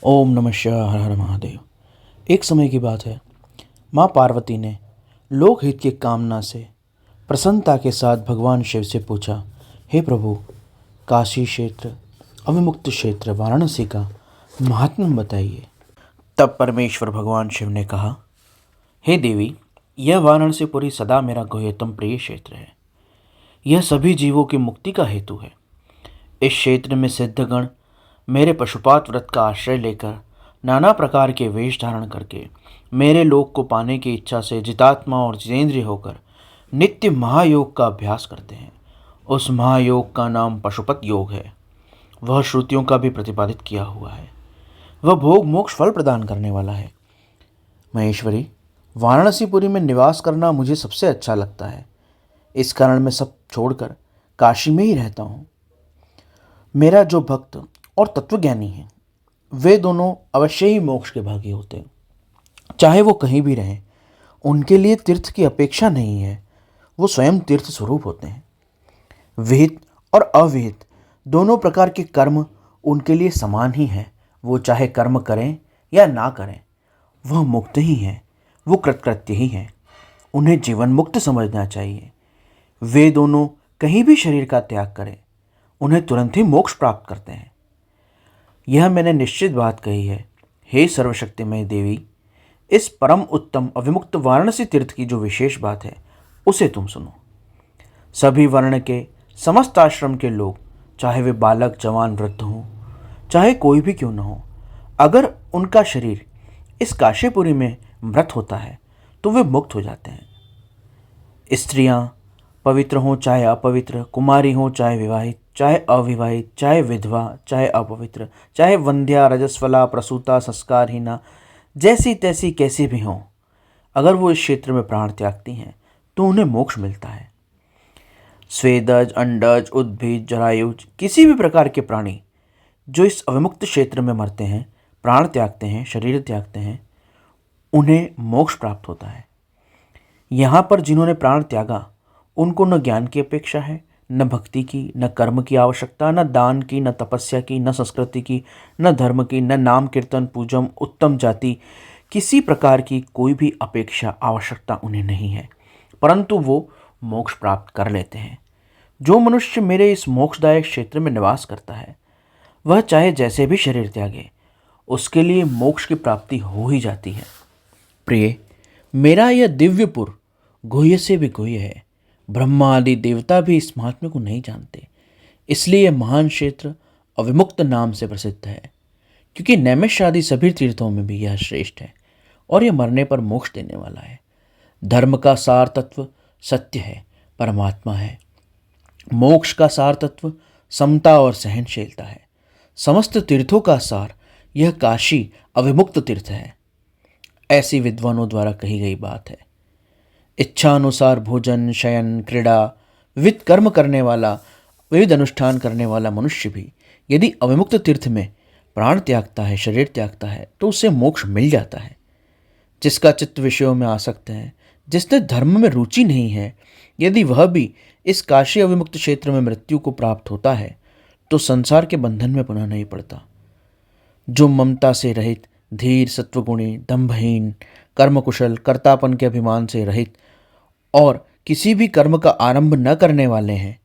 ओम नमः शिवाय। हर हर महादेव। एक समय की बात है, माँ पार्वती ने लोकहित की कामना से प्रसन्नता के साथ भगवान शिव से पूछा, हे प्रभु, काशी क्षेत्र, अविमुक्त क्षेत्र वाराणसी का महात्म्य बताइए। तब परमेश्वर भगवान शिव ने कहा, हे देवी, यह वाराणसीपुरी सदा मेरा गुह्यतम प्रिय क्षेत्र है। यह सभी जीवों की मुक्ति का हेतु है। इस क्षेत्र में सिद्धगण मेरे पशुपात व्रत का आश्रय लेकर नाना प्रकार के वेश धारण करके मेरे लोक को पाने की इच्छा से जितात्मा और जितेंद्रिय होकर नित्य महायोग का अभ्यास करते हैं। उस महायोग का नाम पशुपत योग है। वह श्रुतियों का भी प्रतिपादित किया हुआ है। वह भोग मोक्ष फल प्रदान करने वाला है। महेश्वरी, वाराणसीपुरी में निवास करना मुझे सबसे अच्छा लगता है। इस कारण मैं सब छोड़कर काशी में ही रहता हूँ। मेरा जो भक्त और तत्वज्ञानी है, वे दोनों अवश्य ही मोक्ष के भागी होते हैं। चाहे वो कहीं भी रहें, उनके लिए तीर्थ की अपेक्षा नहीं है। वो स्वयं तीर्थ स्वरूप होते हैं। विहित और अविहित दोनों प्रकार के कर्म उनके लिए समान ही हैं। वो चाहे कर्म करें या ना करें, वह मुक्त ही हैं। वो कृतकृत्य ही हैं। उन्हें जीवन मुक्त समझना चाहिए। वे दोनों कहीं भी शरीर का त्याग करें, उन्हें तुरंत ही मोक्ष प्राप्त करते हैं। यह मैंने निश्चित बात कही है। हे सर्वशक्तिमय देवी, इस परम उत्तम अविमुक्त वाराणसी तीर्थ की जो विशेष बात है, उसे तुम सुनो। सभी वर्ण के समस्त आश्रम के लोग, चाहे वे बालक जवान वृद्ध हों, चाहे कोई भी क्यों न हो, अगर उनका शरीर इस काशीपुरी में मृत होता है तो वे मुक्त हो जाते हैं। स्त्रियां पवित्र हों चाहे अपवित्र, कुमारी हों चाहे विवाहित, चाहे अविवाहित, चाहे विधवा, चाहे अपवित्र, चाहे वंध्या, रजस्वला, प्रसूता, संस्कारहीना, जैसी तैसी कैसी भी हों, अगर वो इस क्षेत्र में प्राण त्यागती हैं तो उन्हें मोक्ष मिलता है। स्वेदज, अंडज, उद्भिद, जरायुज, किसी भी प्रकार के प्राणी जो इस अविमुक्त क्षेत्र में मरते हैं, प्राण त्यागते हैं, शरीर त्यागते हैं, उन्हें मोक्ष प्राप्त होता है। यहाँ पर जिन्होंने प्राण त्यागा, उनको न ज्ञान की अपेक्षा है, न भक्ति की, न कर्म की आवश्यकता, न दान की, न तपस्या की, न संस्कृति की, न धर्म की, न नाम कीर्तन पूजन, उत्तम जाति, किसी प्रकार की कोई भी अपेक्षा आवश्यकता उन्हें नहीं है, परंतु वो मोक्ष प्राप्त कर लेते हैं। जो मनुष्य मेरे इस मोक्षदायक क्षेत्र में निवास करता है, वह चाहे जैसे भी शरीर त्यागे, उसके लिए मोक्ष की प्राप्ति हो ही जाती है। प्रिय, मेरा यह दिव्यपुर गुह्य से भी गुह्य है। ब्रह्मा आदि देवता भी इस महात्म्य को नहीं जानते। इसलिए यह महान क्षेत्र अविमुक्त नाम से प्रसिद्ध है, क्योंकि नैमिष आदि सभी तीर्थों में भी यह श्रेष्ठ है और यह मरने पर मोक्ष देने वाला है। धर्म का सार तत्व सत्य है, परमात्मा है। मोक्ष का सार तत्व समता और सहनशीलता है। समस्त तीर्थों का सार यह काशी अविमुक्त तीर्थ है। ऐसी विद्वानों द्वारा कही गई बात है। इच्छा अनुसार भोजन, शयन, क्रीड़ा, विविध कर्म करने वाला, विविध अनुष्ठान करने वाला मनुष्य भी यदि अविमुक्त तीर्थ में प्राण त्यागता है, शरीर त्यागता है, तो उसे मोक्ष मिल जाता है। जिसका चित्त विषयों में आसक्त है, जिसने धर्म में रुचि नहीं है, यदि वह भी इस काशी अविमुक्त क्षेत्र में मृत्यु को प्राप्त होता है तो संसार के बंधन में पुनः नहीं पड़ता। जो ममता से रहित, धीर, सत्वगुणी, दंभहीन, कर्मकुशल, कर्तापन के अभिमान से रहित और किसी भी कर्म का आरंभ न करने वाले हैं,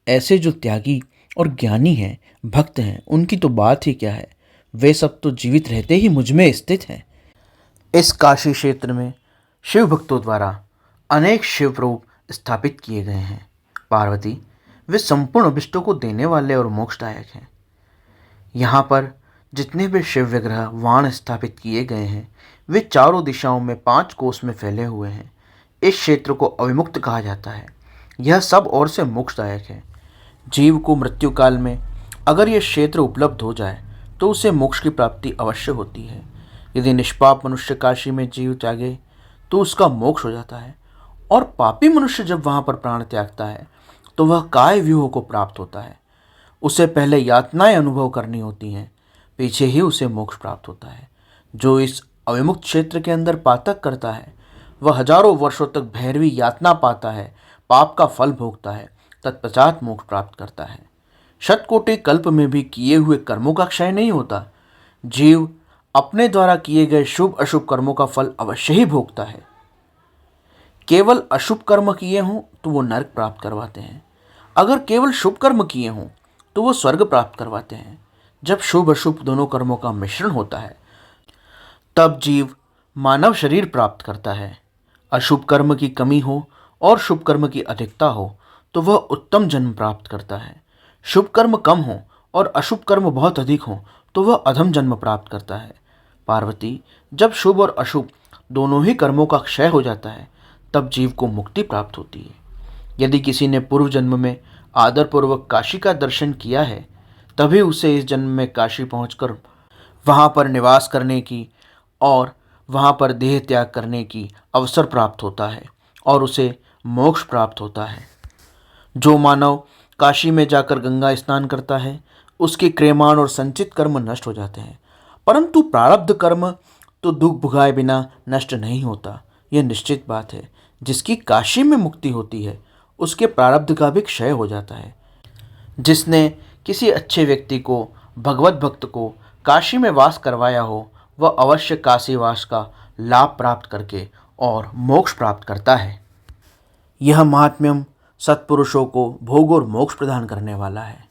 ऐसे जो त्यागी और ज्ञानी हैं, भक्त हैं, उनकी तो बात ही क्या है। वे सब तो जीवित रहते ही मुझ में स्थित हैं। इस काशी क्षेत्र में शिव भक्तों द्वारा अनेक शिव रूप स्थापित किए गए हैं। पार्वती, वे संपूर्ण अभिष्टों को देने वाले और मोक्षदायक हैं। यहाँ पर जितने भी शिव विग्रह वाण स्थापित किए गए हैं, वे चारों दिशाओं में 5 कोस में फैले हुए हैं। इस क्षेत्र को अविमुक्त कहा जाता है। यह सब ओर से मोक्षदायक है। जीव को मृत्यु काल में अगर यह क्षेत्र उपलब्ध हो जाए तो उसे मोक्ष की प्राप्ति अवश्य होती है। यदि निष्पाप मनुष्य काशी में जीव त्यागे तो उसका मोक्ष हो जाता है, और पापी मनुष्य जब वहाँ पर प्राण त्यागता है तो वह काय व्यूह को प्राप्त होता है। उसे पहले यातनाएं अनुभव करनी होती हैं, पीछे ही उसे मोक्ष प्राप्त होता है। जो इस अविमुक्त क्षेत्र के अंदर पातक करता है, वह हजारों वर्षों तक भैरवी यातना पाता है, पाप का फल भोगता है, तत्पश्चात मोक्ष प्राप्त करता है। शतकोटि कल्प में भी किए हुए कर्मों का क्षय नहीं होता। जीव अपने द्वारा किए गए शुभ अशुभ कर्मों का फल अवश्य ही भोगता है। केवल अशुभ कर्म किए हों तो वो नरक प्राप्त करवाते हैं, अगर केवल शुभ कर्म किए हों तो वो स्वर्ग प्राप्त करवाते हैं। जब शुभ अशुभ दोनों कर्मों का मिश्रण होता है तब जीव मानव शरीर प्राप्त करता है। अशुभ कर्म की कमी हो और शुभ कर्म की अधिकता हो तो वह उत्तम जन्म प्राप्त करता है। शुभ कर्म कम हो और अशुभ कर्म बहुत अधिक हो तो वह अधम जन्म प्राप्त करता है। पार्वती, जब शुभ और अशुभ दोनों ही कर्मों का क्षय हो जाता है तब जीव को मुक्ति प्राप्त होती है। यदि किसी ने पूर्व जन्म में आदरपूर्वक काशी का दर्शन किया है तभी उसे इस जन्म में काशी पहुंचकर वहां पर निवास करने की और वहां पर देह त्याग करने की अवसर प्राप्त होता है और उसे मोक्ष प्राप्त होता है। जो मानव काशी में जाकर गंगा स्नान करता है उसके क्रियमाण और संचित कर्म नष्ट हो जाते हैं, परंतु प्रारब्ध कर्म तो दुख भुगाए बिना नष्ट नहीं होता। यह निश्चित बात है, जिसकी काशी में मुक्ति होती है उसके प्रारब्ध का भी क्षय हो जाता है। जिसने किसी अच्छे व्यक्ति को, भगवत भक्त को काशी में वास करवाया हो वह अवश्य काशी वास का लाभ प्राप्त करके और मोक्ष प्राप्त करता है। यह महात्म्यम सत्पुरुषों को भोग और मोक्ष प्रदान करने वाला है।